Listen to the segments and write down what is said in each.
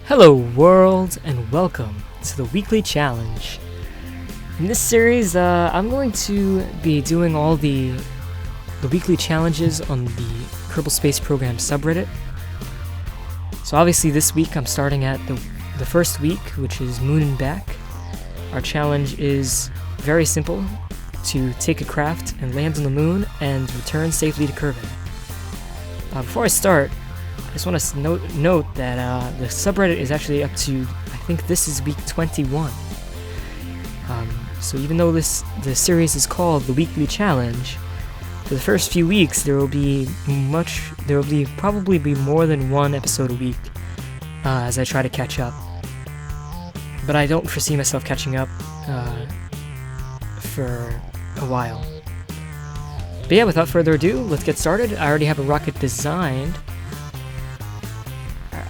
Hello world, and welcome to the weekly challenge. In this series, I'm going to be doing all the weekly challenges on the Kerbal Space Program subreddit. So obviously this week I'm starting at the first week, which is Moon and Back. Our challenge is very simple: to take a craft and land on the moon and return safely to Kerbin. Before I start, I just want to note that the subreddit is actually up to, I think this is week 21. So even though the series is called the Weekly Challenge, for the first few weeks there will probably be more than one episode a week as I try to catch up. But I don't foresee myself catching up for a while. But yeah, without further ado, let's get started. I already have a rocket designed.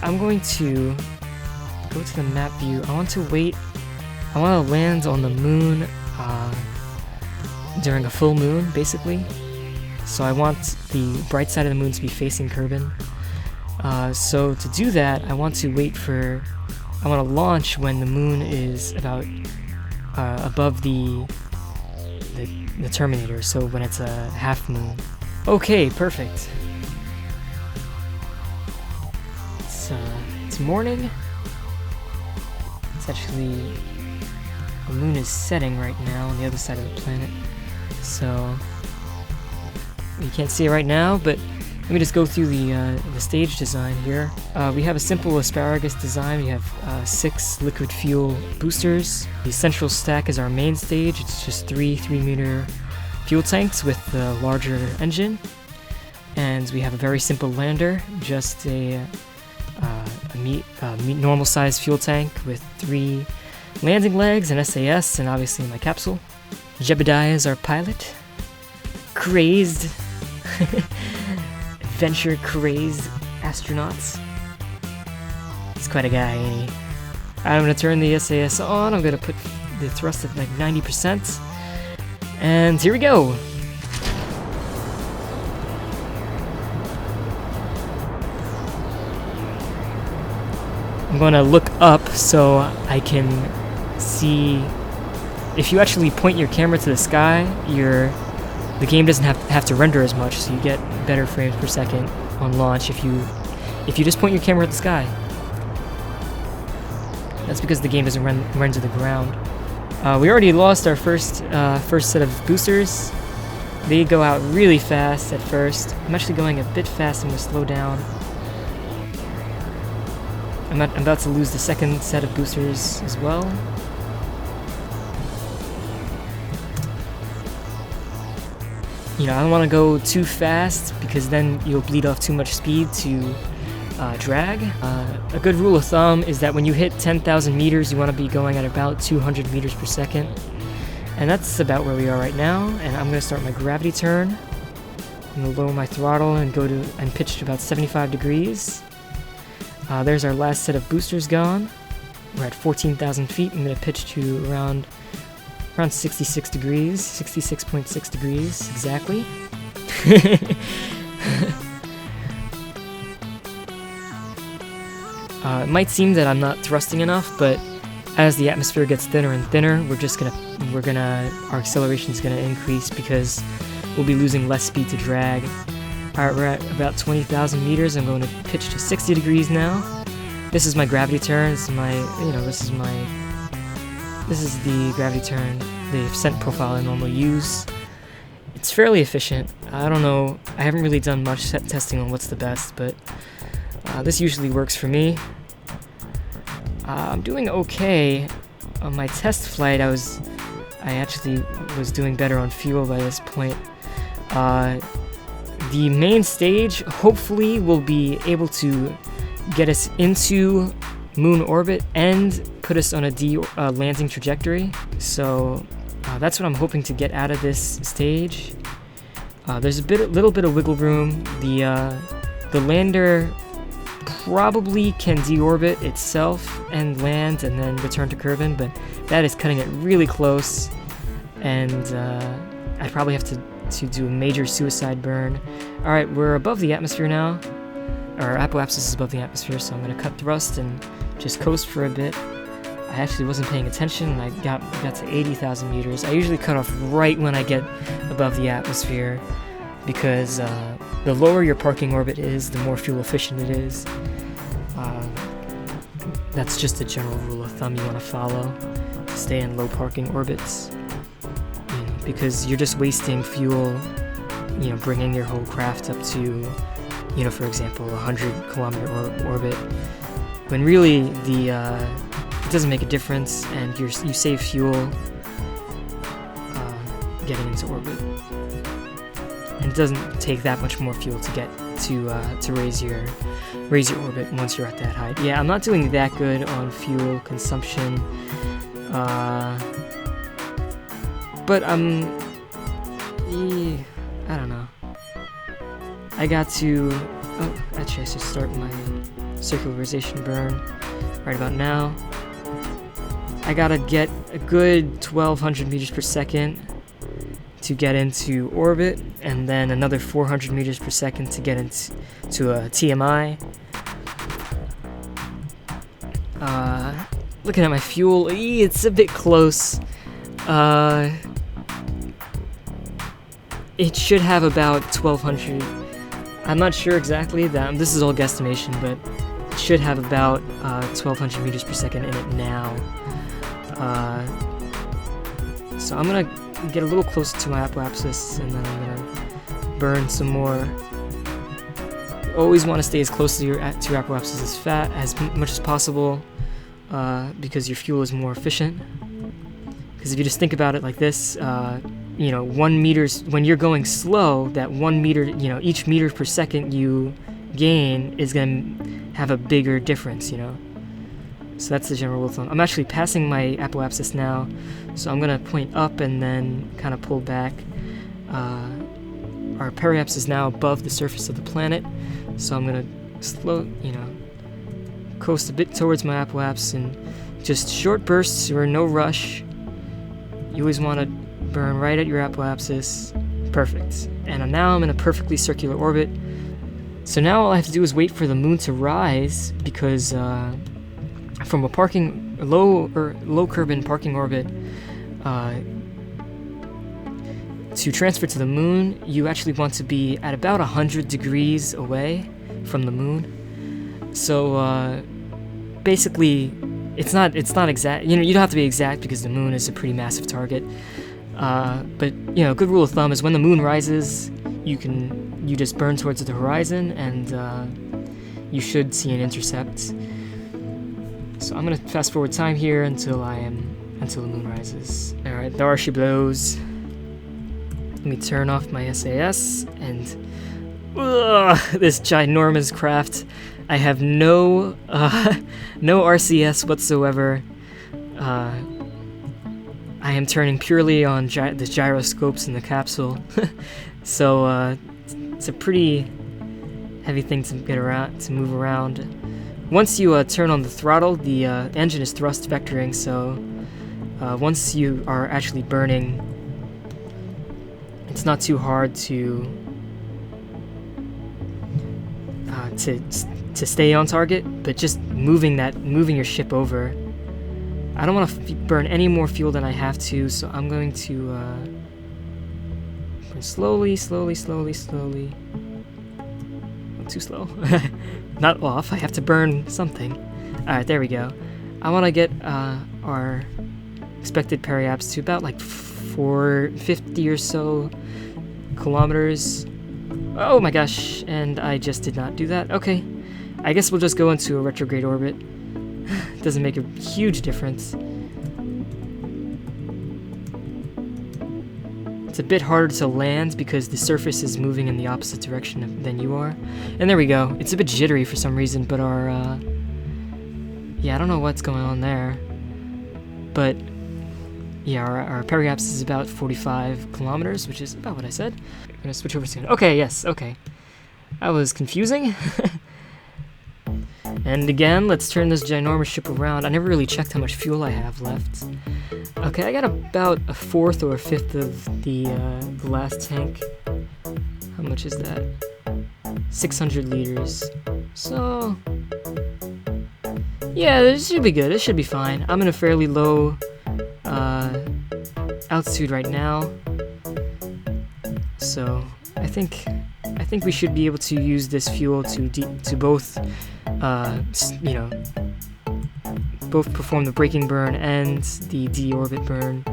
I'm going to go to the map view. I want to land on the moon during a full moon, basically. So I want the bright side of the moon to be facing Kerbin. So to do that, I want to launch when the moon is about above the terminator, so when it's a half moon. Okay, perfect. It's morning. It's actually, the moon is setting right now on the other side of the planet, so you can't see it right now, but let me just go through the stage design here. We have a simple asparagus design. We have 6 liquid fuel boosters. The central stack is our main stage. It's just 3 3-meter fuel tanks with the larger engine, and we have a very simple lander, just a normal sized fuel tank with 3 landing legs, an SAS, and obviously my capsule. Jebediah is our pilot. Crazed, adventure crazed astronauts. He's quite a guy, ain't he? I'm gonna turn the SAS on. I'm gonna put the thrust at like 90%. And here we go. I'm going to look up so I can see. If you actually point your camera to the sky, the game doesn't have to render as much, so you get better frames per second on launch if you just point your camera at the sky. That's because the game doesn't run to the ground. We already lost our first set of boosters. They go out really fast at first. I'm actually going a bit fast. I'm going to slow down. I'm about to lose the second set of boosters as well. I don't want to go too fast because then you'll bleed off too much speed to drag. A good rule of thumb is that when you hit 10,000 meters, you want to be going at about 200 meters per second. And that's about where we are right now. And I'm going to start my gravity turn. I'm going to lower my throttle and pitch to about 75 degrees. There's our last set of boosters gone. We're at 14,000 feet. I'm going to pitch to around 66 degrees, 66.6 degrees exactly. It might seem that I'm not thrusting enough, but as the atmosphere gets thinner and thinner, our acceleration is gonna increase because we'll be losing less speed to drag. Alright, we're at about 20,000 meters. I'm going to pitch to 60 degrees now. This is my gravity turn. This is the gravity turn, the Ascent profile I normally use. It's fairly efficient. I don't know, I haven't really done much testing on what's the best, but this usually works for me. I'm doing okay. On my test flight, I actually was doing better on fuel by this point. The main stage hopefully will be able to get us into moon orbit and put us on a landing trajectory. So that's what I'm hoping to get out of this stage. There's a little bit of wiggle room. The lander probably can deorbit itself and land and then return to Kerbin, but that is cutting it really close, and I'd probably have to do a major suicide burn. Alright, we're above the atmosphere now. Our apoapsis is above the atmosphere, so I'm going to cut thrust and just coast for a bit. I actually wasn't paying attention, and I got to 80,000 meters. I usually cut off right when I get above the atmosphere, because the lower your parking orbit is, the more fuel efficient it is. That's just a general rule of thumb you want to follow. Stay in low parking orbits, because you're just wasting fuel, bringing your whole craft up to, for example, 100-kilometer orbit, when really it doesn't make a difference, and you save fuel getting into orbit, and it doesn't take that much more fuel to get to raise your orbit once you're at that height. Yeah, I'm not doing that good on fuel consumption, but I don't know. I got to. Oh, actually, I should start my circularization burn right about now. I gotta get a good 1,200 meters per second to get into orbit, and then another 400 meters per second to get into a TMI. Looking at my fuel, it's a bit close. It should have about 1,200. I'm not sure exactly. This is all guesstimation, but it should have about 1,200 meters per second in it now. So I'm gonna get a little closer to my apoapsis, and then I'm gonna burn some more. You always want to stay as close to your apoapsis as much as possible, because your fuel is more efficient. Because if you just think about it like this, 1 meter, when you're going slow, that 1 meter, each meter per second you gain is going to have a bigger difference, So that's the general rule of thumb. I'm actually passing my apoapsis now, so I'm going to point up and then kind of pull back. Our periapsis is now above the surface of the planet, so I'm going to coast a bit towards my apoapsis, and just short bursts or no rush. You always want to burn right at your apoapsis. Perfect. And now I'm in a perfectly circular orbit. So now all I have to do is wait for the moon to rise, because from a low Kerbal parking orbit to transfer to the moon, you actually want to be at about 100 degrees away from the moon. So basically, it's not exact. You don't have to be exact, because the moon is a pretty massive target. But a good rule of thumb is when the moon rises, you just burn towards the horizon, and you should see an intercept. So I'm gonna fast forward time here until the moon rises. All right, there she blows. Let me turn off my SAS, and this ginormous craft. I have no RCS whatsoever. I am turning purely on the gyroscopes in the capsule, so it's a pretty heavy thing to move around. Once you turn on the throttle, the engine is thrust vectoring, so once you are actually burning, it's not too hard to stay on target, but just moving your ship over. I don't want to burn any more fuel than I have to, so I'm going to burn slowly. Not too slow. Not off. I have to burn something. Alright, there we go. I want to get our expected periaps to about like 450 or so kilometers. Oh my gosh, and I just did not do that. Okay, I guess we'll just go into a retrograde orbit. Doesn't make a huge difference. It's a bit harder to land because the surface is moving in the opposite direction than you are. And there we go. It's a bit jittery for some reason, but our I don't know what's going on there. But yeah, our periapsis is about 45 kilometers, which is about what I said. I'm gonna switch over soon. Okay, yes, okay. That was confusing. And again, let's turn this ginormous ship around. I never really checked how much fuel I have left. Okay, I got about a fourth or a fifth of the last tank. How much is that? 600 liters. So Yeah, this should be good. It should be fine. I'm in a fairly low altitude right now, so I think we should be able to use this fuel to both, you know, both perform the braking burn and the deorbit burn.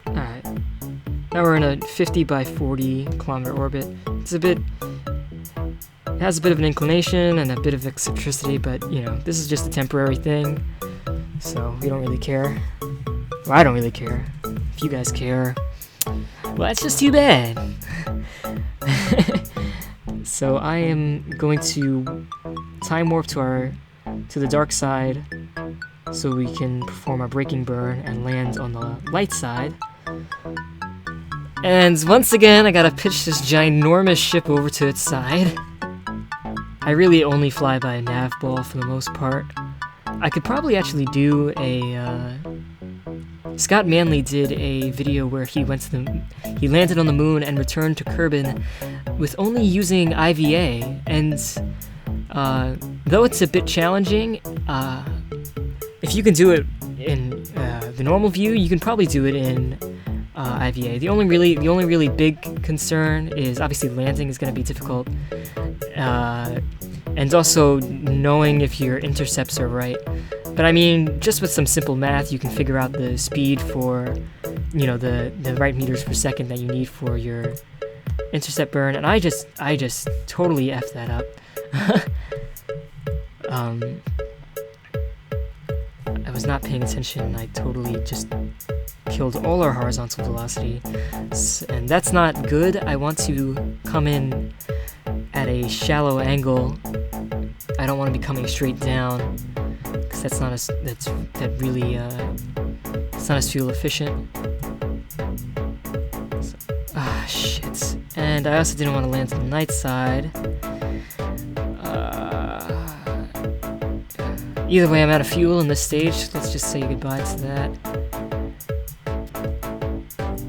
Alright, now we're in a 50 by 40 kilometer orbit. It has a bit of an inclination and a bit of eccentricity, but you know, this is just a temporary thing, so we don't really care. Well, I don't really care. If you guys care, well, that's just too bad. So I am going to time warp to the dark side so we can perform our braking burn and land on the light side. And once again, I gotta pitch this ginormous ship over to its side. I really only fly by a nav ball for the most part. I could probably actually do a Scott Manley did a video where he landed on the moon and returned to Kerbin with only using IVA, and though it's a bit challenging, if you can do it in the normal view, you can probably do it in IVA. The only really big concern is obviously landing is going to be difficult, and also knowing if your intercepts are right. But I mean, just with some simple math, you can figure out the speed for, you know, the right meters per second that you need for your intercept burn, and I just totally effed that up. I was not paying attention. I totally just killed all our horizontal velocity, and that's not good. I want to come in at a shallow angle. I don't want to be coming straight down, because that's not as it's not as fuel efficient. Shit. And I also didn't want to land on the night side. Either way, I'm out of fuel in this stage. Let's just say goodbye to that.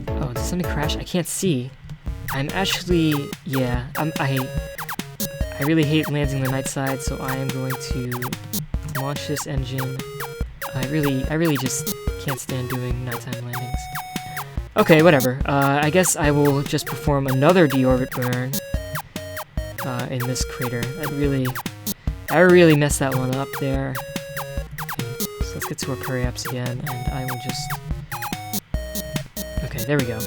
Oh, did something crash? I can't see. I'm actually, yeah, I really hate landing the night side, so I am going to launch this engine. I really just can't stand doing nighttime landings. Okay, whatever. I guess I will just perform another deorbit burn in this crater. I really messed that one up there. So let's get to our periaps again, and I will just... Okay, there we go.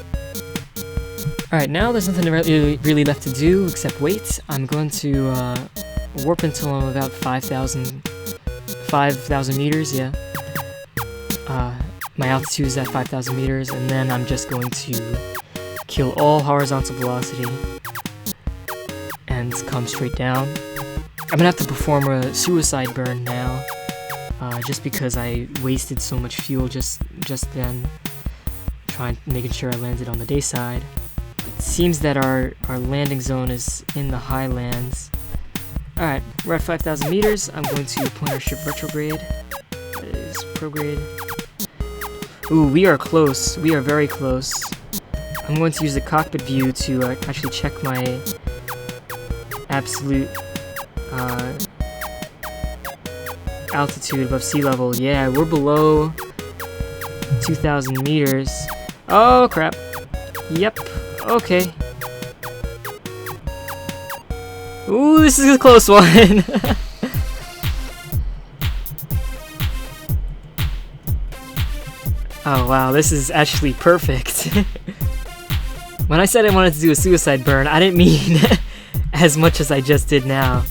Alright, now there's nothing really left to do except wait. I'm going to warp until I'm about 5,000 meters, yeah. My altitude is at 5,000 meters, and then I'm just going to kill all horizontal velocity and come straight down. I'm gonna have to perform a suicide burn now, just because I wasted so much fuel just then, making sure I landed on the day side. It seems that our landing zone is in the highlands. Alright, we're at 5,000 meters. I'm going to point our ship retrograde. That is prograde. Ooh, we are close. We are very close. I'm going to use the cockpit view to actually check my absolute altitude above sea level. Yeah, we're below 2,000 meters. Oh, crap. Yep. Okay. Ooh, this is a close one. Oh wow, this is actually perfect. When I said I wanted to do a suicide burn, I didn't mean as much as I just did now.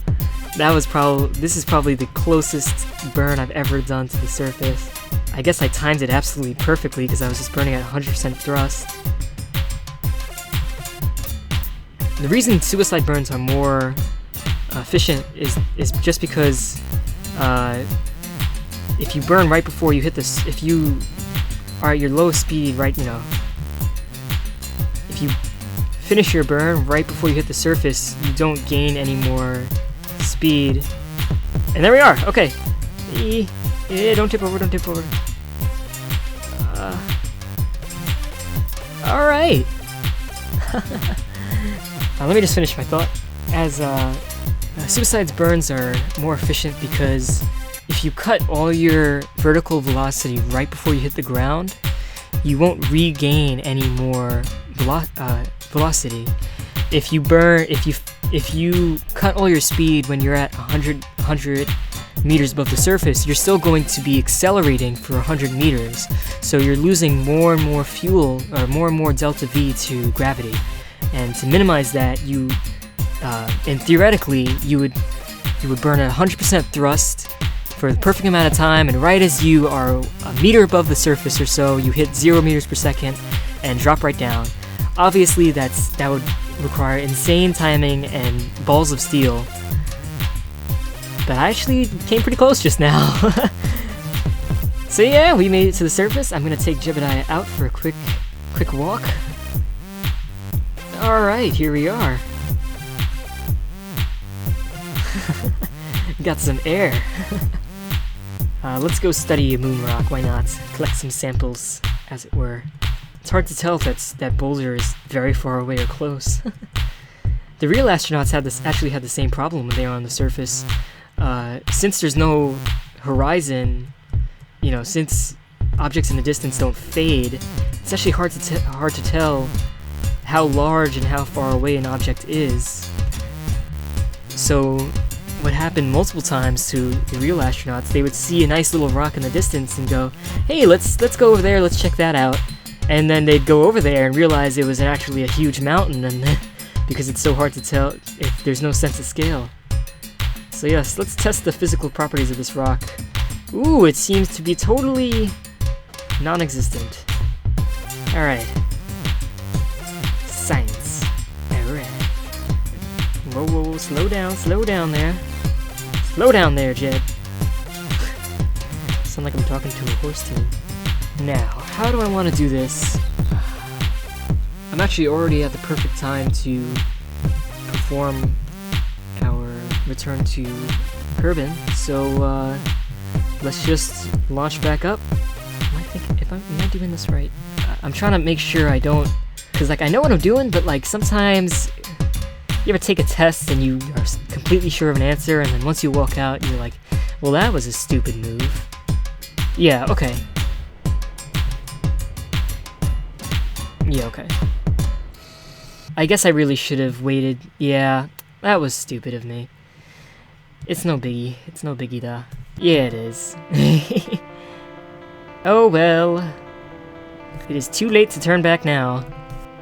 This is probably the closest burn I've ever done to the surface. I guess I timed it absolutely perfectly because I was just burning at 100% thrust. The reason suicide burns are more efficient is just because if you burn right before you hit this, if you are at your lowest speed, right, you know, if you finish your burn right before you hit the surface, you don't gain any more speed. And there we are. Okay. Yeah, don't tip over, don't tip over. Alright. Let me just finish my thought. As suicide's burns are more efficient because if you cut all your vertical velocity right before you hit the ground, you won't regain any more velocity. If you cut all your speed when you're at 100 meters above the surface, you're still going to be accelerating for 100 meters. So you're losing more and more fuel, or more and more delta V to gravity. And to minimize that, and theoretically, you would burn at 100% thrust for the perfect amount of time, and right as you are a meter above the surface or so, you hit 0 meters per second and drop right down. Obviously, that would require insane timing and balls of steel. But I actually came pretty close just now. So yeah, we made it to the surface. I'm gonna take Jebediah out for a quick walk. Alright, here we are. Got some air. Let's go study a moon rock, why not? Collect some samples, as it were. It's hard to tell if that boulder is very far away or close. The real astronauts actually had the same problem when they were on the surface. Since there's no horizon, since objects in the distance don't fade, it's actually hard to tell how large and how far away an object is. So what happened multiple times to the real astronauts, they would see a nice little rock in the distance and go, hey, let's go over there, let's check that out. And then they'd go over there and realize it was actually a huge mountain, and because it's so hard to tell if there's no sense of scale. So yes, let's test the physical properties of this rock. Ooh, it seems to be totally non-existent. Alright. Science. Alright. Whoa, slow down there. Slow down there, Jed. Sound like I'm talking to a horse team. Now, how do I want to do this? I'm actually already at the perfect time to perform our return to Kerbin, so let's just launch back up. Am I doing this right? I'm trying to make sure I don't, because I know what I'm doing, but sometimes you ever take a test and you are completely sure of an answer, and then once you walk out, you're like, well, that was a stupid move. Yeah, okay. Yeah, okay. I guess I really should have waited. Yeah, that was stupid of me. It's no biggie. It's no biggie, though. Yeah, it is. Oh well. It is too late to turn back now.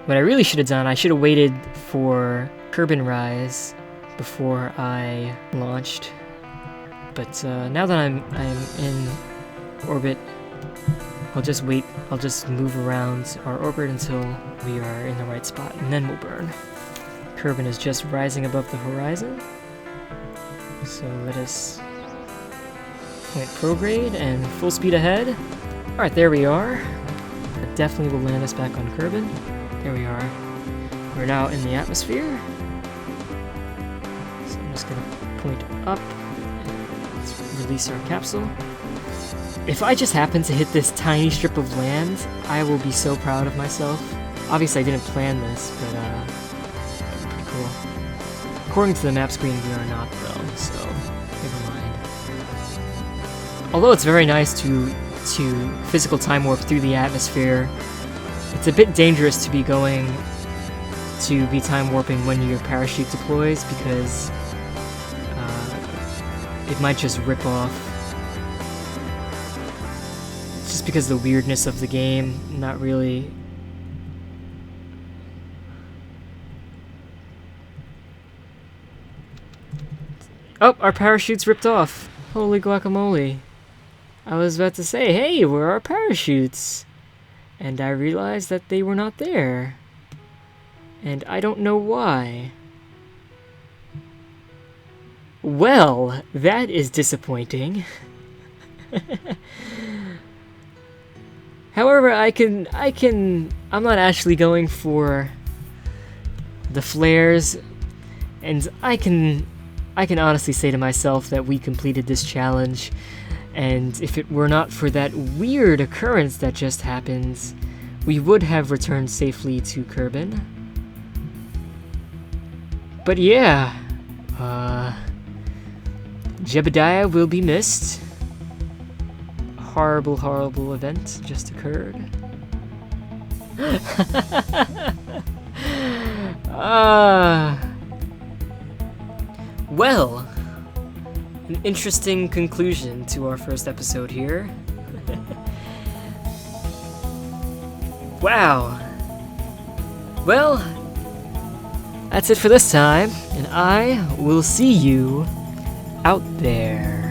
What I really should have done, I should have waited for Kerbin Rise before I launched. But now that I'm in orbit, I'll just wait. I'll just move around our orbit until we are in the right spot, and then we'll burn. Kerbin is just rising above the horizon. So let us point prograde and full speed ahead. Alright, there we are. That definitely will land us back on Kerbin. There we are. We're now in the atmosphere. So I'm just gonna point up. Let's release our capsule. If I just happen to hit this tiny strip of land, I will be so proud of myself. Obviously I didn't plan this, but pretty cool. According to the map screen, we are not though, so never mind. Although it's very nice to physical time warp through the atmosphere, it's a bit dangerous to be time warping when your parachute deploys, because it might just rip off. Just because of the weirdness of the game, not really. Oh, our parachute's ripped off. Holy guacamole. I was about to say, hey, where are our parachutes? And I realized that they were not there. And I don't know why. Well, that is disappointing. However, I'm not actually going for the flares, and I can honestly say to myself that we completed this challenge, and if it were not for that weird occurrence that just happened, we would have returned safely to Kerbin. But yeah, Jebediah will be missed. A horrible, horrible event just occurred. Well, an interesting conclusion to our first episode here. Wow. Well, that's it for this time, and I will see you out there.